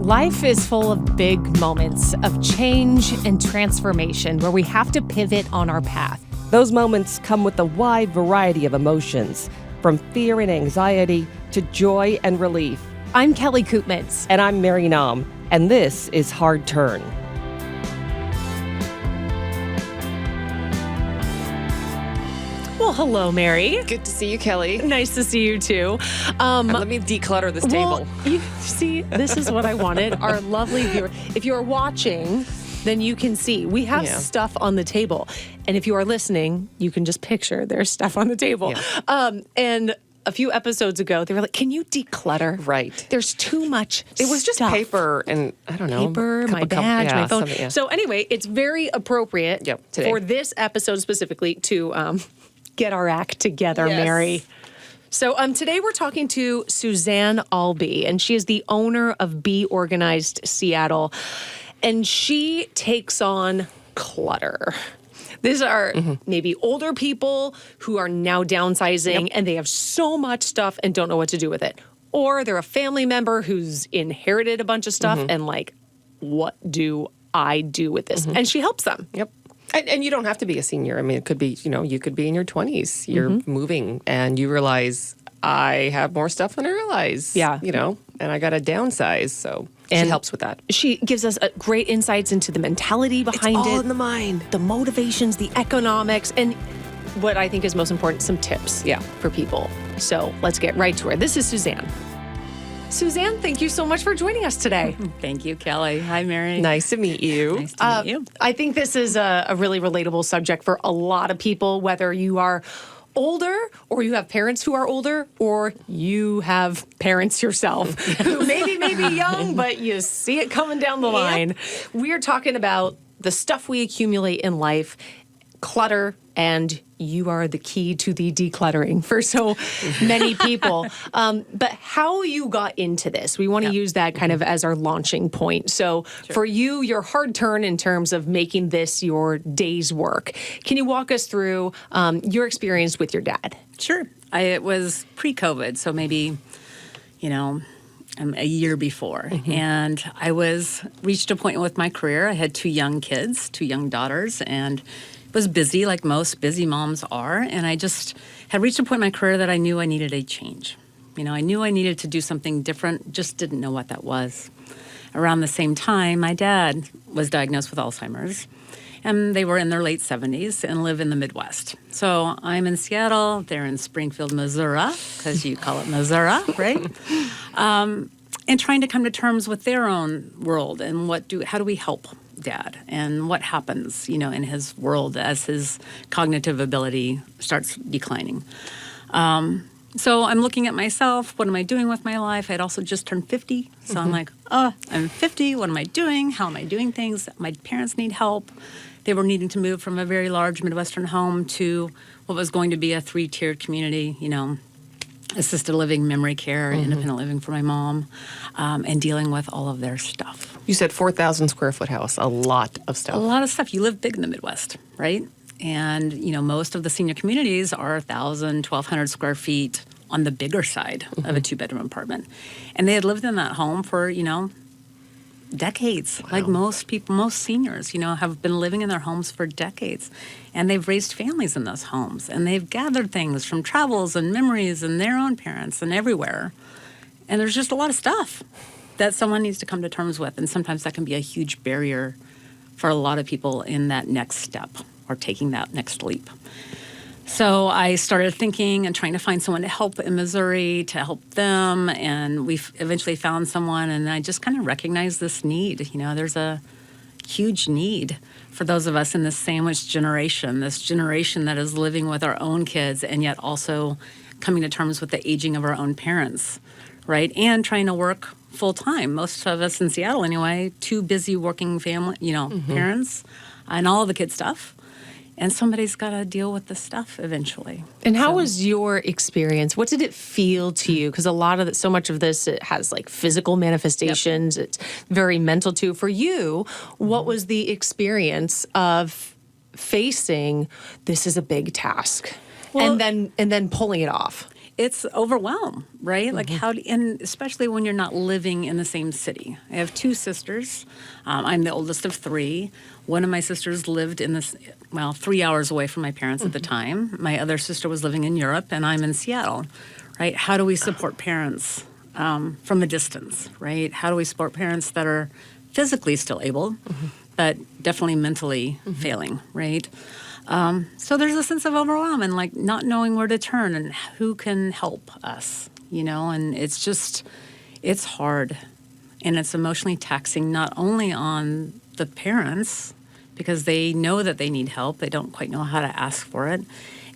Life is full of big moments of change and transformation where we have to pivot on our path. Those moments come with a wide variety of emotions, from fear and anxiety to joy and relief. I'm Kelly Koopmans. And I'm Mary Nam, and this is Hard Turn. Well, hello, Mary. Good to see you, Kelly. Nice to see you, too. Let me declutter this table. You see, this is what I wanted. Our lovely viewer. If you're watching, then you can see. We have stuff on the table. And if you are listening, you can just picture there's stuff on the table. Yeah. And a few episodes ago, they were like, can you declutter? Right. There's too much It was just stuff. Paper and, I don't know. Paper, my badge, my phone. Yeah. So anyway, it's very appropriate today. for this episode specifically to get our act together, Yes. Mary. So today we're talking to Suzanne Allbee, and she is the owner of Be Organized Seattle, and she takes on clutter. These are maybe older people who are now downsizing and they have so much stuff and don't know what to do with it. Or they're a family member who's inherited a bunch of stuff and like, what do I do with this? And she helps them. Yep. And you don't have to be a senior. I mean, it could be, you could be in your 20s. You're moving and you realize I have more stuff than I realize. Yeah. And I got to downsize. So she helps with that. She gives us great insights into the mentality behind It's all it. in the mind. The motivations, the economics, and what I think is most important, some tips for people. So let's get right to her. This is Suzanne. Suzanne, thank you so much for joining us today. Thank you, Kelly. Hi, Mary. Nice to meet you. Nice to meet you. I think this is a really relatable subject for a lot of people, whether you are older or you have parents who are older or you have parents yourself who maybe young, but you see it coming down the line. We're talking about the stuff we accumulate in life, clutter, and you are the key to the decluttering for so many people. But how you got into this, we want to use that kind of as our launching point. So for you, your hard turn in terms of making this your day's work. Can you walk us through your experience with your dad? Sure. It was pre-COVID, so maybe, a year before. And I reached a point with my career. I had two young kids, two young daughters, and was busy like most busy moms are, and I just had reached a point in my career that I knew I needed a change. I knew I needed to do something different, just didn't know what that was. Around the same time, my dad was diagnosed with Alzheimer's, and they were in their late 70s and live in the Midwest. So I'm in Seattle, they're in Springfield, Missouri, because you call it Missouri, right? And trying to come to terms with their own world and how do we help Dad and what happens, in his world as his cognitive ability starts declining. So I'm looking at myself. What am I doing with my life? I'd also just turned 50. So I'm like, I'm 50. What am I doing? How am I doing things? My parents need help. They were needing to move from a very large Midwestern home to what was going to be a 3-tiered community, assisted living, memory care, independent living for my mom, and dealing with all of their stuff. You said 4,000 square foot house, a lot of stuff. A lot of stuff. You live big in the Midwest, right? And, most of the senior communities are 1,000, 1,200 square feet on the bigger side of a 2-bedroom apartment. And they had lived in that home for, decades. Wow. Like most people, most seniors, have been living in their homes for decades. And they've raised families in those homes. And they've gathered things from travels and memories and their own parents and everywhere. And there's just a lot of stuff that someone needs to come to terms with. And sometimes that can be a huge barrier for a lot of people in that next step or taking that next leap. So I started thinking and trying to find someone to help in Missouri, to help them, and we eventually found someone, and I just kind of recognized this need. There's a huge need for those of us in this sandwich generation, this generation that is living with our own kids and yet also coming to terms with the aging of our own parents, right? And trying to work full-time. Most of us in Seattle, anyway, too busy working family, parents, and all of the kid stuff. And somebody's got to deal with the stuff eventually. And how was your experience? What did it feel to you? Because so much of this, it has like physical manifestations. Yep. It's very mental too. For you, what was the experience of facing this is a big task and then pulling it off? it's overwhelm, right? Like and especially when you're not living in the same city. I have two sisters. I'm the oldest of three. One of my sisters lived in 3 hours away from my parents at the time. My other sister was living in Europe, and I'm in Seattle, right? How do we support parents from a distance, right? How do we support parents that are physically still able, but definitely mentally failing, right? So there's a sense of overwhelm and like not knowing where to turn and who can help us, and it's hard and it's emotionally taxing not only on the parents because they know that they need help, they don't quite know how to ask for it,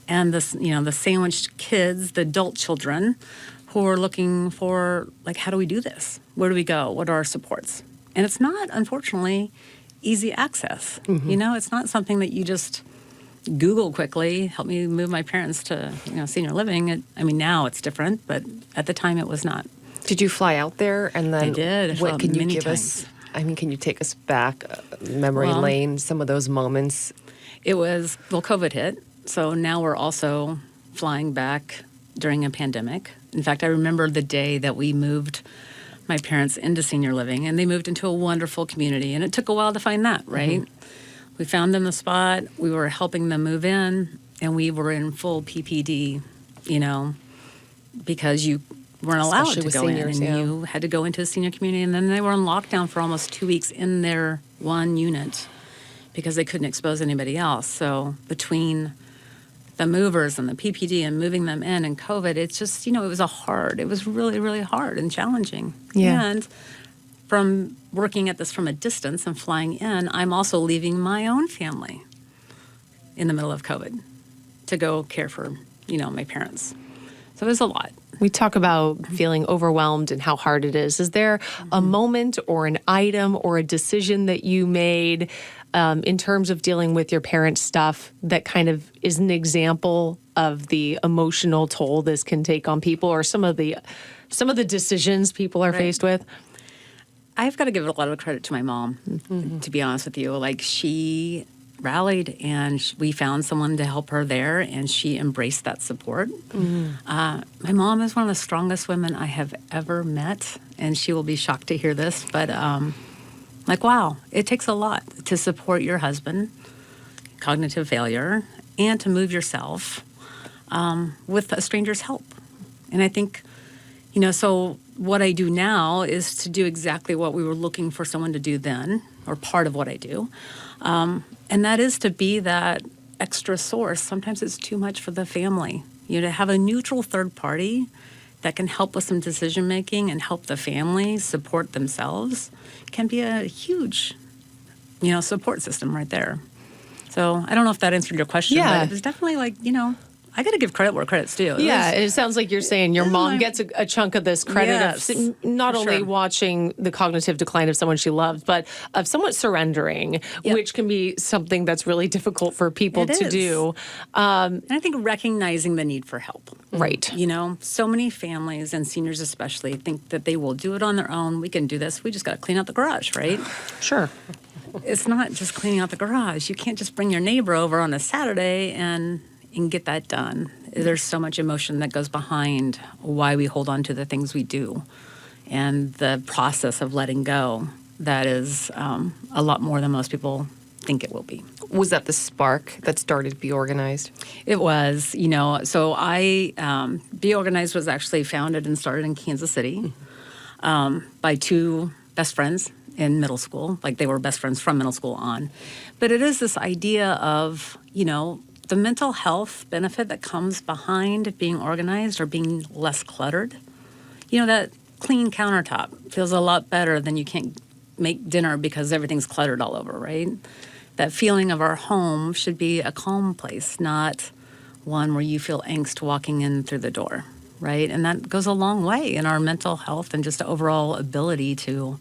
and the sandwiched kids, the adult children who are looking for like, how do we do this? Where do we go? What are our supports? And it's not, unfortunately, easy access. It's not something that you just Google quickly, help me move my parents to, senior living. Now it's different, but at the time it was not. Did you fly out there? And then I did. What can you many give times. us? Can you take us back memory lane, some of those moments? It was, COVID hit. So now we're also flying back during a pandemic. In fact, I remember the day that we moved my parents into senior living, and they moved into a wonderful community. And it took a while to find that, right? We found them the spot. We were helping them move in, and we were in full PPD, because you weren't allowed Especially to with go seniors, in, and yeah. you had to go into a senior community. And then they were on lockdown for almost 2 weeks in their one unit because they couldn't expose anybody else. So between the movers and the PPD and moving them in and COVID, it's just, it was really, really hard and challenging. Yeah. And from working at this from a distance and flying in, I'm also leaving my own family in the middle of COVID to go care for, my parents. So it was a lot. We talk about feeling overwhelmed and how hard it is. Is there a moment or an item or a decision that you made in terms of dealing with your parents' stuff that kind of is an example of the emotional toll this can take on people, or some of the decisions people are faced with? I've got to give a lot of credit to my mom, to be honest with you. Like, she rallied and we found someone to help her there, and she embraced that support. My mom is one of the strongest women I have ever met, and she will be shocked to hear this, but wow, it takes a lot to support your husband, cognitive failure, and to move yourself with a stranger's help. And I think, so what I do now is to do exactly what we were looking for someone to do then, or part of what I do. And that is to be that extra source. Sometimes it's too much for the family. To have a neutral third party that can help with some decision making and help the family support themselves can be a huge, support system right there. So I don't know if that answered your question, but it was definitely like, I got to give credit where credit's due. It sounds like you're saying your mom gets a chunk of this credit of not only watching the cognitive decline of someone she loves, but of somewhat surrendering, which can be something that's really difficult for people to do. And I think recognizing the need for help. Right. So many families and seniors especially think that they will do it on their own. We can do this. We just got to clean out the garage, right? Sure. It's not just cleaning out the garage. You can't just bring your neighbor over on a Saturday and get that done. There's so much emotion that goes behind why we hold on to the things we do, and the process of letting go that is a lot more than most people think it will be. Was that the spark that started Be Organized? It was, so Be Organized was actually founded and started in Kansas City by two best friends in middle school. Like, they were best friends from middle school on. But it is this idea of, the mental health benefit that comes behind being organized or being less cluttered. That clean countertop feels a lot better than you can't make dinner because everything's cluttered all over, right? That feeling of our home should be a calm place, not one where you feel angst walking in through the door, right? And that goes a long way in our mental health and just overall ability to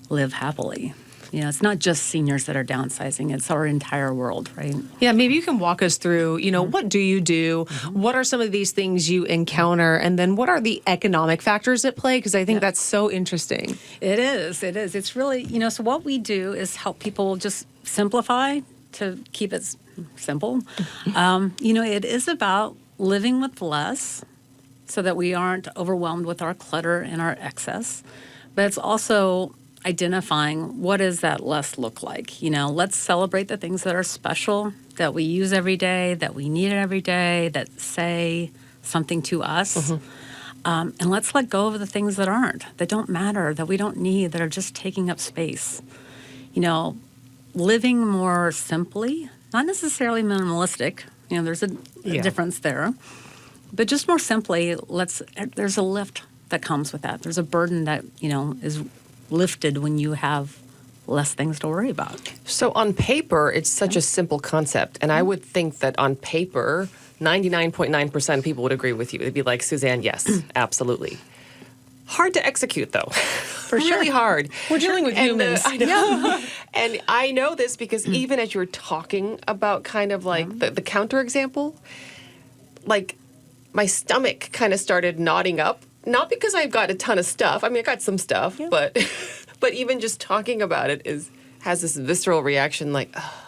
live happily. It's not just seniors that are downsizing. It's our entire world, right? Yeah, maybe you can walk us through, what do you do? What are some of these things you encounter? And then what are the economic factors at play? Because I think that's so interesting. It is. It's really, so what we do is help people just simplify to keep it simple. It is about living with less, so that we aren't overwhelmed with our clutter and our excess. But it's also identifying what does that less look like. Let's celebrate the things that are special, that we use every day, that we need every day, that say something to us. And let's let go of the things that aren't, that don't matter, that we don't need, that are just taking up space. Living more simply, not necessarily minimalistic. There's a difference there. But just more simply, there's a lift that comes with that. There's a burden that, is lifted when you have less things to worry about. So on paper, it's such a simple concept. And I would think that on paper, 99.9% of people would agree with you. They'd be like, Suzanne, yes, absolutely. Hard to execute, though. Really hard. We're dealing with humans. I know. And I know this because even as you're talking about kind of like the counter example, like my stomach kind of started nodding up. Not because I've got a ton of stuff. I mean, I got some stuff, but even just talking about it has this visceral reaction like, oh,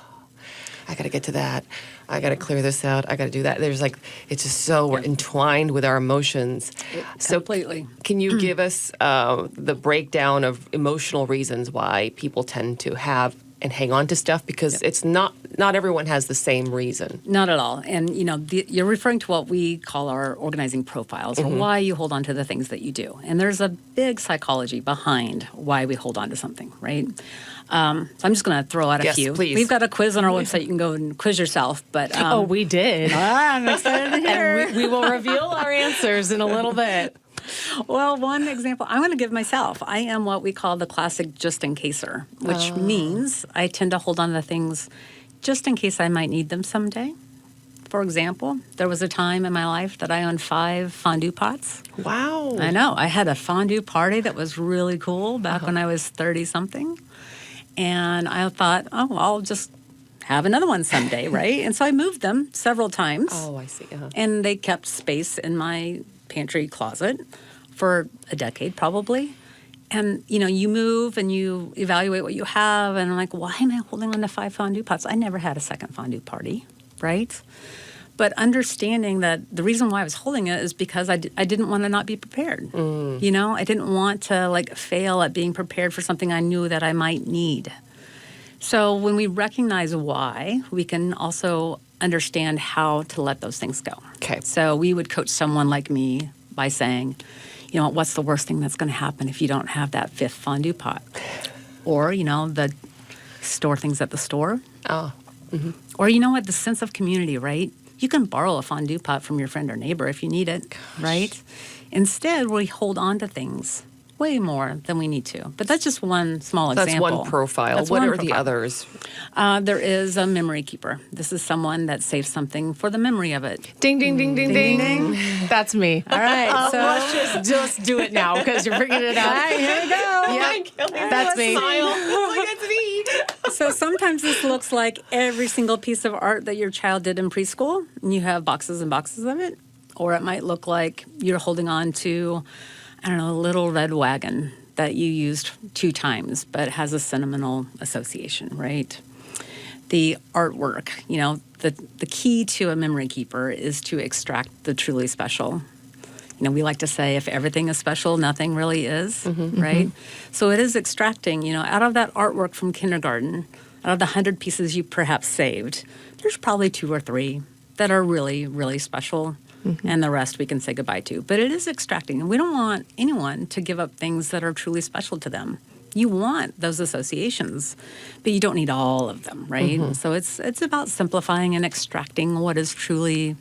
I got to get to that. I got to clear this out. I got to do that. There's it's just so entwined with our emotions. So completely. Can you give us the breakdown of emotional reasons why people tend to have and hang on to stuff? Because it's not everyone has the same reason. Not at all. And, you're referring to what we call our organizing profiles, or why you hold on to the things that you do. And there's a big psychology behind why we hold on to something, right? So I'm just going to throw out a few. Please. We've got a quiz on our website. You can go and quiz yourself. But we did. I'm excited to hear. And we will reveal our answers in a little bit. Well, one example I'm going to give myself. I am what we call the classic just-in-caser, which means I tend to hold on to things just in case I might need them someday. For example, there was a time in my life that I owned 5 fondue pots. Wow. I know. I had a fondue party that was really cool back when I was 30-something. And I thought, I'll just have another one someday, right? And so I moved them several times. Oh, I see. And they kept space in my pantry closet for a decade probably. And, you move and you evaluate what you have. And I'm like, why am I holding on to 5 fondue pots? I never had a second fondue party, right? But understanding that the reason why I was holding it is because I didn't want to not be prepared. I didn't want to fail at being prepared for something I knew that I might need. So when we recognize why, we can also understand how to let those things go. Okay. So we would coach someone like me by saying, what's the worst thing that's going to happen if you don't have that 5th fondue pot? Or, the store things at the store. Oh. Mm-hmm. Or, the sense of community, right? You can borrow a fondue pot from your friend or neighbor if you need it, right? Instead, we hold on to things way more than we need to. But that's just one small example. That's one profile. That's what one are the profile. others? There is a memory keeper. This is someone that saves something for the memory of it. Ding, ding, ding, ding, ding, ding. That's me. All right, so let's just do it now because you're bringing it out. All right, here we go. Yeah, that's me. That's me. So sometimes this looks like every single piece of art that your child did in preschool, and you have boxes and boxes of it. Or it might look like you're holding on to, a little red wagon that you used 2 times, but has a sentimental association, right? The artwork, the key to a memory keeper is to extract the truly special. We like to say if everything is special, nothing really is, right? So it is extracting, out of that artwork from kindergarten, out of the 100 pieces you perhaps saved, there's probably 2 or 3 that are really, really special. And the rest we can say goodbye to. But it is extracting. And we don't want anyone to give up things that are truly special to them. You want those associations, but you don't need all of them, right? So it's about simplifying and extracting what is truly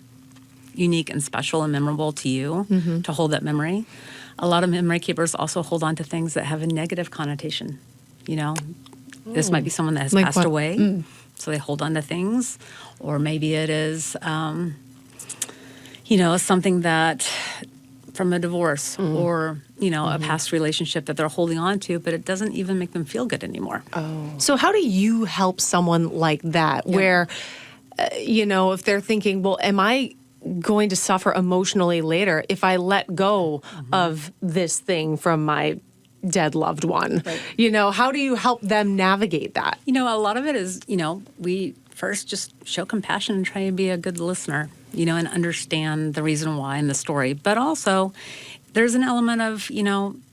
unique and special and memorable to you to hold that memory. A lot of memory keepers also hold on to things that have a negative connotation. This might be someone that has passed away, so they hold on to things. Or maybe it is... something that from a divorce or, a past relationship that they're holding on to, but it doesn't even make them feel good anymore. Oh. So how do you help someone like that where, if they're thinking, well, am I going to suffer emotionally later if I let go of this thing from my dead loved one? Right. How do you help them navigate that? A lot of it is, we first just show compassion and try and be a good listener. and understand the reason why and the story. But also, there's an element of,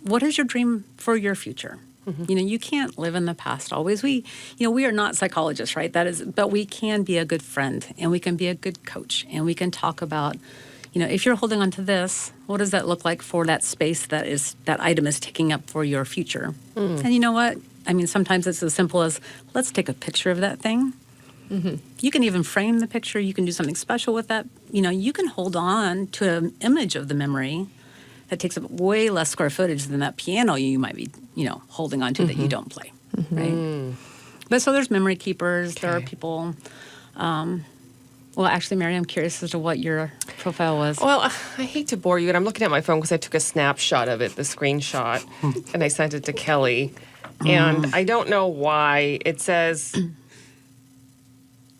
what is your dream for your future? You can't live in the past always. We are not psychologists, right? But we can be a good friend, and we can be a good coach, and we can talk about, if you're holding on to this, what does that look like for that space that item is taking up for your future? And you know what? I mean, sometimes it's as simple as, let's take a picture of that thing. You can even frame the picture. You can do something special with that. You can hold on to an image of the memory that takes up way less square footage than that piano you might be, holding on to that you don't play, right? But so there's memory keepers. Okay. There are people. Well, actually, Mary, I'm curious as to what your profile was. Well, I hate to bore you, and I'm looking at my phone because I took a snapshot of it, the screenshot, and I sent it to Kelly. And I don't know why it says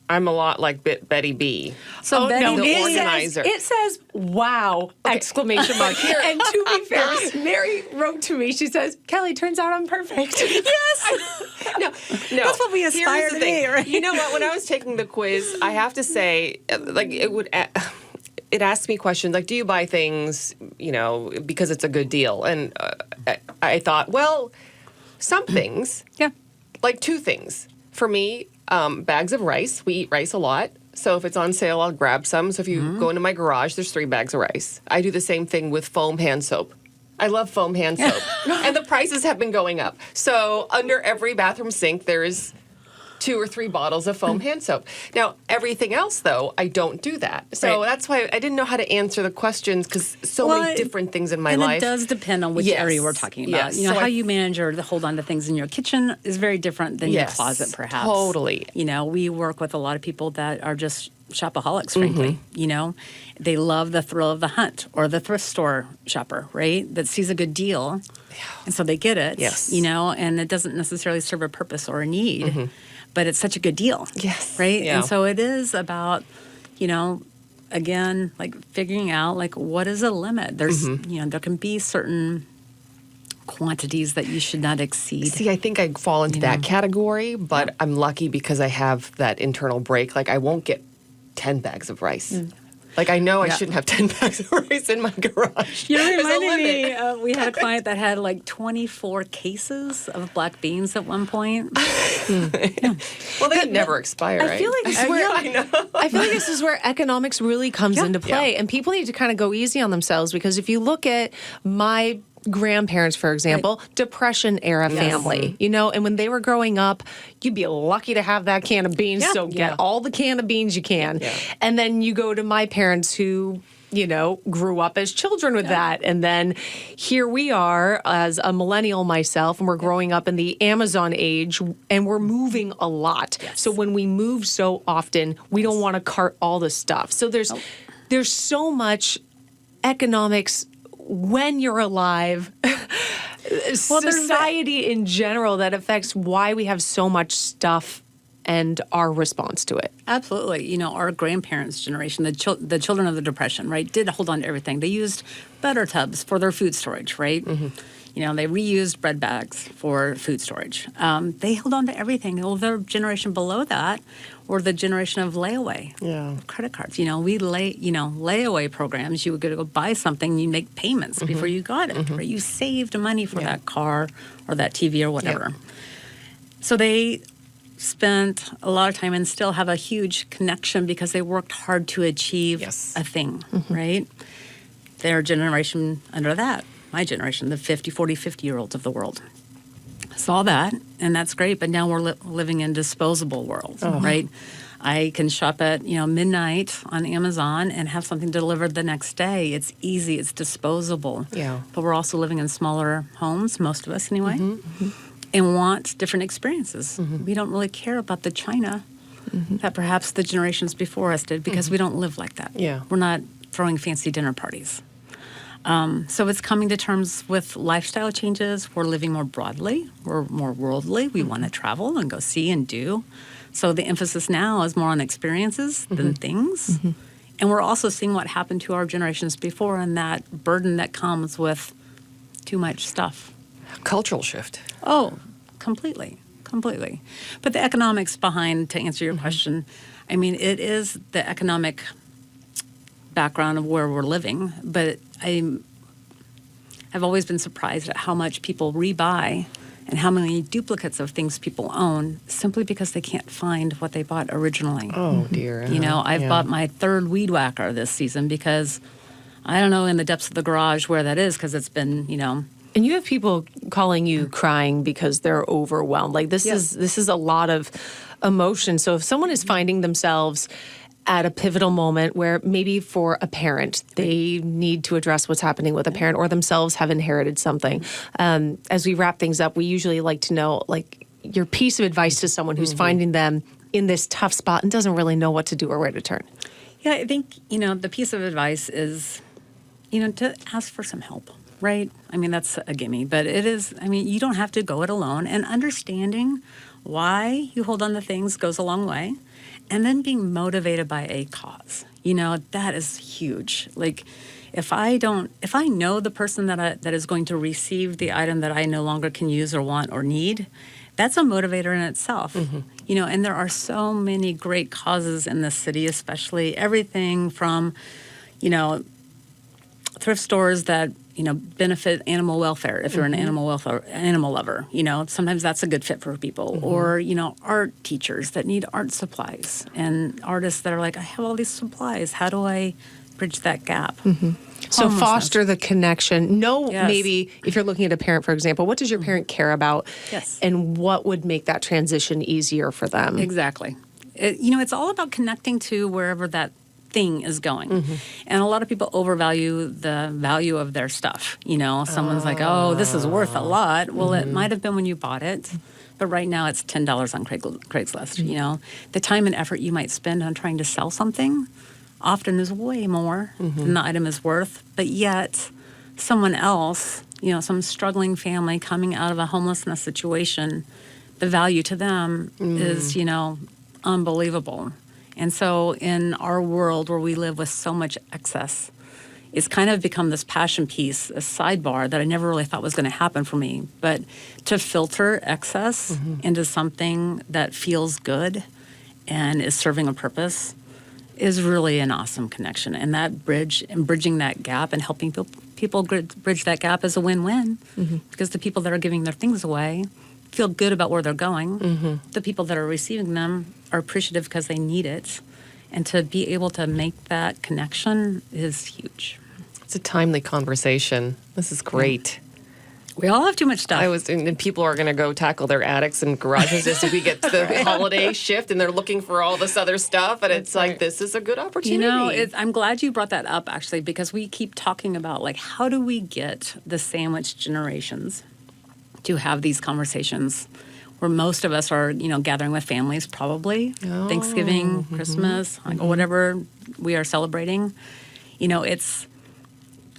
I'm a lot like Betty B. So Betty no, B, it organizer. says "wow!" exclamation mark. And to be fair, Mary wrote to me. She says, "Kelly, turns out I'm perfect." Yes. No. That's what we aspire to be, right? You know what? When I was taking the quiz, I have to say, like, it asked me questions like, do you buy things, because it's a good deal? And I thought, well, some things. Yeah. Like two things. For me, bags of rice. We eat rice a lot. So if it's on sale, I'll grab some. So if you go into my garage, there's 3 bags of rice. I do the same thing with foam hand soap. I love foam hand soap. And the prices have been going up. So under every bathroom sink, there is 2 or 3 bottles of foam hand soap. Now, everything else, though, I don't do that. So that's why I didn't know how to answer the questions because many different things in my life. And it does depend on which area we're talking about. Yes. How you manage or hold on to things in your kitchen is very different than your closet, perhaps. Totally. We work with a lot of people that are just shopaholics, frankly. They love the thrill of the hunt or the thrift store shopper, right? That sees a good deal. And so they get it. Yes. And it doesn't necessarily serve a purpose or a need. But it's such a good deal. Yes. Right? Yeah. And so it is about, again, like figuring out like what is a limit. There's, there can be certain quantities that you should not exceed. See, I think I fall into that category, but I'm lucky because I have that internal break. Like I won't get 10 bags of rice. Like, I know I shouldn't have 10 bags of rice in my garage. You reminded me, we had a client that had like 24 cases of black beans at one point. Well, they never expire, right? I feel like this is where, I know. I feel like this is where economics really comes into play. And people need to kind of go easy on themselves because if you look at my grandparents, for example, Depression era family, and when they were growing up, you'd be lucky to have that can of beans. So get all the can of beans you can. Yeah. And then you go to my parents who, grew up as children with that. And then here we are as a millennial myself, and we're growing up in the Amazon age, and we're moving a lot. Yes. So when we move so often, we don't want to cart all the stuff. So there's so much economics when you're alive, society in general that affects why we have so much stuff and our response to it. Absolutely. Our grandparents' generation, the children of the Depression, right, did hold on to everything. They used butter tubs for their food storage, right? They reused bread bags for food storage. They held on to everything. Well, their generation below that or the generation of layaway, credit cards. Layaway programs. You would go buy something, you make payments before you got it. Right? You saved money for that car or that TV or whatever. So they spent a lot of time and still have a huge connection because they worked hard to achieve a thing, right? Their generation under that, my generation, the 50-year-olds of the world, saw that, and that's great. But now we're living in disposable worlds, right? I can shop at midnight on Amazon and have something delivered the next day. It's easy. It's disposable. Yeah. But we're also living in smaller homes, most of us anyway, and want different experiences. We don't really care about the China that perhaps the generations before us did because we don't live like that. Yeah. We're not throwing fancy dinner parties. So it's coming to terms with lifestyle changes. We're living more broadly. We're more worldly. We want to travel and go see and do. So the emphasis now is more on experiences than things. And we're also seeing what happened to our generations before and that burden that comes with too much stuff. Cultural shift. Oh, completely. But the economics behind, to answer your question, I mean, it is the economic background of where we're living, but I've always been surprised at how much people rebuy and how many duplicates of things people own simply because they can't find what they bought originally. Oh, dear. You know, I've bought my third weed whacker this season because I don't know in the depths of the garage where that is because it's been, you know. And you have people calling you crying because they're overwhelmed. Like this is a lot of emotion. So if someone is finding themselves at a pivotal moment where maybe for a parent, they need to address what's happening with a parent or themselves have inherited something. As we wrap things up, we usually like to know like your piece of advice to someone who's finding them in this tough spot and doesn't really know what to do or where to turn. Yeah, I think, you know, the piece of advice is, you know, to ask for some help, right? I mean, that's a gimme, but it is, I mean, you don't have to go it alone, and understanding why you hold on to things goes a long way. And then being motivated by a cause, you know, that is huge. Like, if I know the person that is going to receive the item that I no longer can use or want or need, that's a motivator in itself. You know, and there are so many great causes in this city, especially everything from, you know, thrift stores that, you know, benefit animal welfare. If you're an animal lover, you know, sometimes that's a good fit for people. Or, you know, art teachers that need art supplies and artists that are like, I have all these supplies. How do I bridge that gap? So foster the connection. Yes. Maybe if you're looking at a parent, for example, what does your parent care about? Yes. And what would make that transition easier for them? Exactly. You know, it's all about connecting to wherever that thing is going. And a lot of people overvalue the value of their stuff. You know, someone's like, oh, this is worth a lot. Well, it might have been when you bought it, but right now it's $10 on Craigslist. You know, the time and effort you might spend on trying to sell something often is way more than the item is worth, but yet someone else, you know, some struggling family coming out of a homelessness situation, the value to them is, you know, unbelievable. And so in our world where we live with so much excess, it's kind of become this passion piece, a sidebar that I never really thought was going to happen for me. But to filter excess into something that feels good and is serving a purpose is really an awesome connection. And that bridging that gap and helping people bridge that gap is a win-win because the people that are giving their things away feel good about where they're going. The people that are receiving them are appreciative because they need it. And to be able to make that connection is huge. It's a timely conversation. This is great. We all have too much stuff. And people are going to go tackle their attics and garages as we get to the holiday shift, and they're looking for all this other stuff. And it's like, this is a good opportunity. You know, I'm glad you brought that up, actually, because we keep talking about, like, how do we get the sandwich generations to have these conversations where most of us are, you know, gathering with families, probably Thanksgiving, Christmas, like, or whatever we are celebrating. You know, it's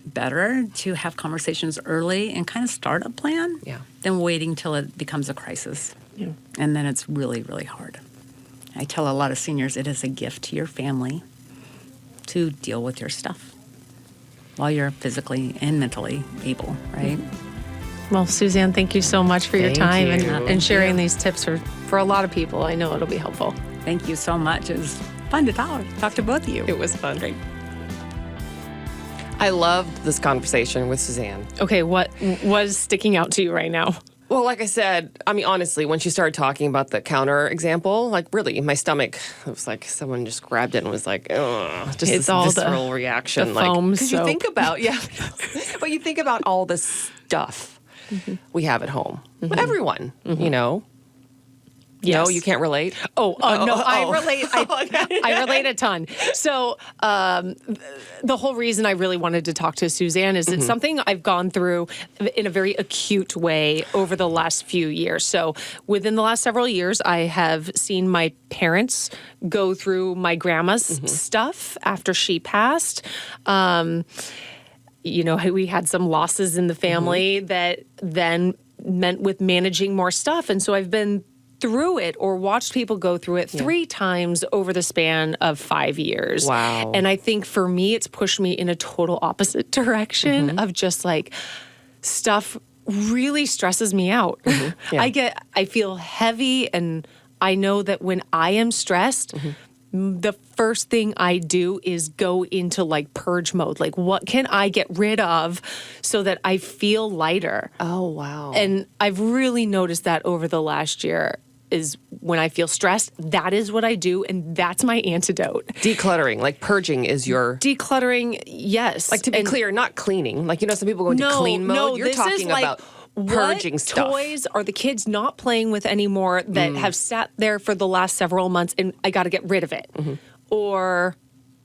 better to have conversations early and kind of start a plan than waiting till it becomes a crisis. And then it's really, really hard. I tell a lot of seniors it is a gift to your family to deal with your stuff while you're physically and mentally able, right? Well, Suzanne, thank you so much for your time you. and sharing these tips for a lot of people. I know it'll be helpful. Thank you so much. It was fun to talk to both of you. It was fun. Great. I loved this conversation with Suzanne. Okay, what was sticking out to you right now? Well, like I said, I mean, honestly, when she started talking about the counter example, like really, my stomach, it was like someone just grabbed it and was like, ugh, just It's this all visceral reaction. the foam Because you soap. think about, but you think about all the stuff we have at home. Everyone, you know. Yes. No, you can't relate? No, I relate. I relate a ton. So the whole reason I really wanted to talk to Suzanne is it's something I've gone through in a very acute way over the last few years. So within the last several years, I have seen my parents go through my grandma's stuff after she passed. You know, we had some losses in the family that then meant with managing more stuff. And so I've been through it or watched people go through it 3 times over the span of 5 years. Wow. And I think for me, it's pushed me in a total opposite direction of just like stuff really stresses me out. Yeah. I feel heavy, and I know that when I am stressed, the first thing I do is go into like purge mode. Like, what can I get rid of so that I feel lighter? Oh, wow. And I've really noticed that over the last year is when I feel stressed, that is what I do. And that's my antidote. Decluttering, like purging is your... Decluttering, yes. Like, to be clear, not cleaning. Like, some people go into clean mode. No, You're this talking is like, about purging what stuff. toys are the kids not playing with anymore that have sat there for the last several months and I got to get rid of it? Or,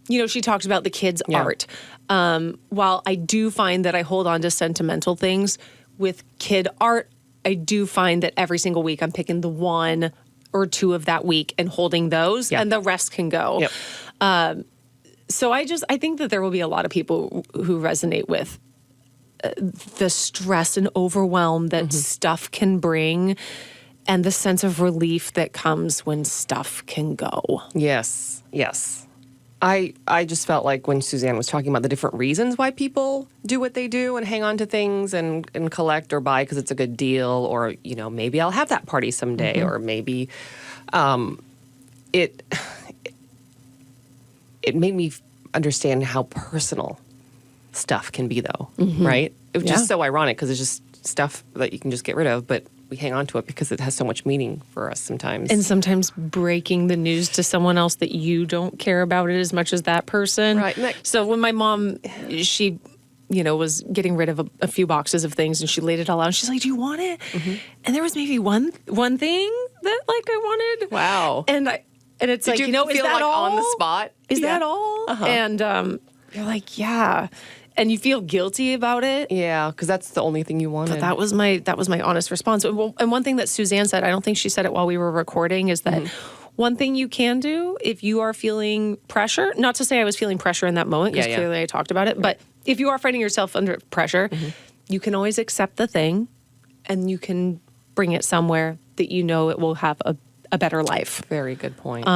she talked about the kids' art. While I do find that I hold on to sentimental things with kid art, I do find that every single week I'm picking the one or two of that week and holding those, and the rest can go. Yep. So I think that there will be a lot of people who resonate with the stress and overwhelm that stuff can bring and the sense of relief that comes when stuff can go. Yes. I just felt like when Suzanne was talking about the different reasons why people do what they do and hang on to things and collect or buy because it's a good deal, or, maybe I'll have that party someday, or maybe it made me understand how personal stuff can be, though, right? It was just so ironic because it's just stuff that you can just get rid of, but we hang on to it because it has so much meaning for us sometimes. And sometimes breaking the news to someone else that you don't care about it as much as that person. Right. So when my mom, she, was getting rid of a few boxes of things and she laid it all out and she's like, do you want it? And there was maybe one thing that like I wanted. Wow. And it's like, Did is feel that like all? on the spot? Is that all? And you're like, yeah. And you feel guilty about it. Yeah, because that's the only thing you wanted. But that was my honest response. And one thing that Suzanne said, I don't think she said it while we were recording, is that one thing you can do if you are feeling pressure, not to say I was feeling pressure in that moment, because clearly I talked about it, but if you are finding yourself under pressure, you can always accept the thing and you can bring it somewhere that it will have a better life. Very good point.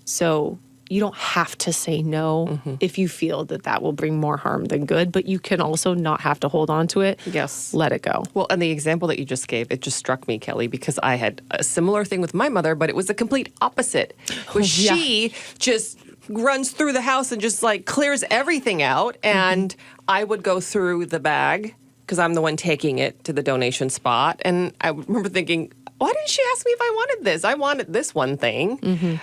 So you don't have to say no if you feel that will bring more harm than good, but you can also not have to hold on to it. Yes. Let it go. Well, and the example that you just gave, it just struck me, Kelly, because I had a similar thing with my mother, but it was the complete opposite. She just runs through the house and just like clears everything out, and I would go through the bag because I'm the one taking it to the donation spot, and I remember thinking, why didn't she ask me if I wanted this? I wanted this one thing.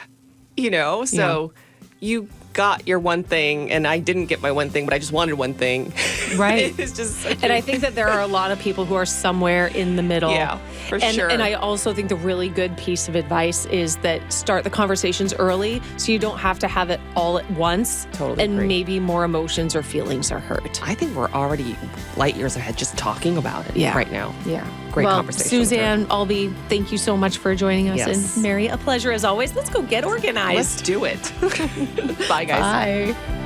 So you got your one thing and I didn't get my one thing, but I just wanted one thing. Right. It's just and I think that there are a lot of people who are somewhere in the middle. Yeah, for sure. And I also think the really good piece of advice is that start the conversations early so you don't have to have it all at once. Totally and agree. maybe more emotions or feelings are hurt. I think we're already light years ahead just talking about it right now. Yeah. Great well, conversation with her. Suzanne Allbee, thank you so much for joining us. Yes. And Mary, a pleasure as always. Let's go get organized. Let's do it. Bye, guys. Bye.